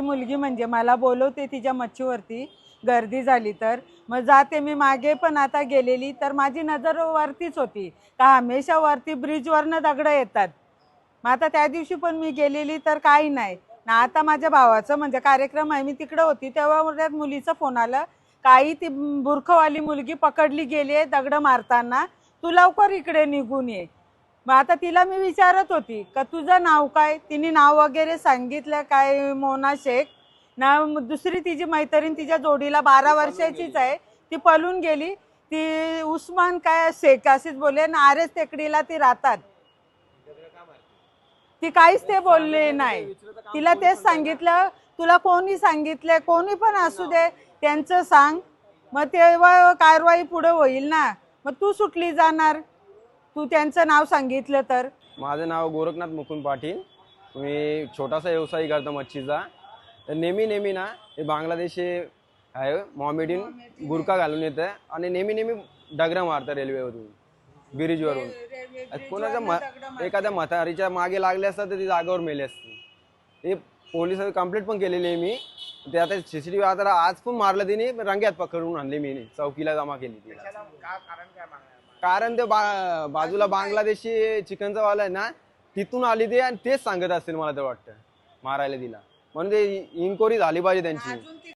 मुलगी म्हणजे मला बोलवते तिच्या मच्छीवरती गर्दी झाली तर मग जाते मी। मागे पण आता गेलेली तर माझी नजर वरतीच होती का हमेशा वरती ब्रिजवरनं दगड येतात। मग आता त्या दिवशी पण मी गेलेली तर काही नाही ना। आता माझ्या भावाचं म्हणजे कार्यक्रम आहे, मी तिकडे होती तेव्हा मुलीचा फोन आला, काही ती बुरखवाली मुलगी पकडली गेली आहे दगड मारताना, तू लवकर इकडे निघून ये। मग आता तिला मी विचारत होती का तुझं नाव काय, तिने नाव वगैरे सांगितलं काय मोना शेख ना। दुसरी तिची मैत्रीण तिच्या जोडीला 12 वर्षाचीच आहे, ती पळून गेली, ती उस्मान काय शेख अशीच बोलले ना। आरेस टेकडीला ती राहतात, ती काहीच ते बोलले नाही। तिला तेच सांगितलं तुला कोणी सांगितलं, कोणी पण असू दे त्यांचं सांग, मग तेव्हा कारवाई पुढे होईल ना। मग तू सुटली जाणार तू त्यांचं नाव सांगितलं तर। माझं नाव गोरखनाथ मुकुंद पाटील, मी छोटासा व्यवसाय करतो मच्छीचा। तर नेहमी ना हे बांगलादेशी आहे मॉमेडियन बुरका घालून येतं आणि नेहमी डगरा मारतं रेल्वेवरून ब्रिजवरून। एखाद्या म्हातारीच्या मागे लागले असतात तर ती जागेवर मेली असते। हे पोलिसांनी कंप्लेंट पण केलेली आहे मी, ते आता सीसीटीव्ही आता आज पण मारलं तिने, रंग्यात पकडून आणले मी, चौकीला जमा केली ती। कारण ते बाजूला बांगलादेशी चिकनचा वाला आहे ना, तिथून आली ते आणि तेच सांगत असतील मला तर वाटतं मारायला तिला, म्हणून ते इन्क्वायरी झाली पाहिजे त्यांची।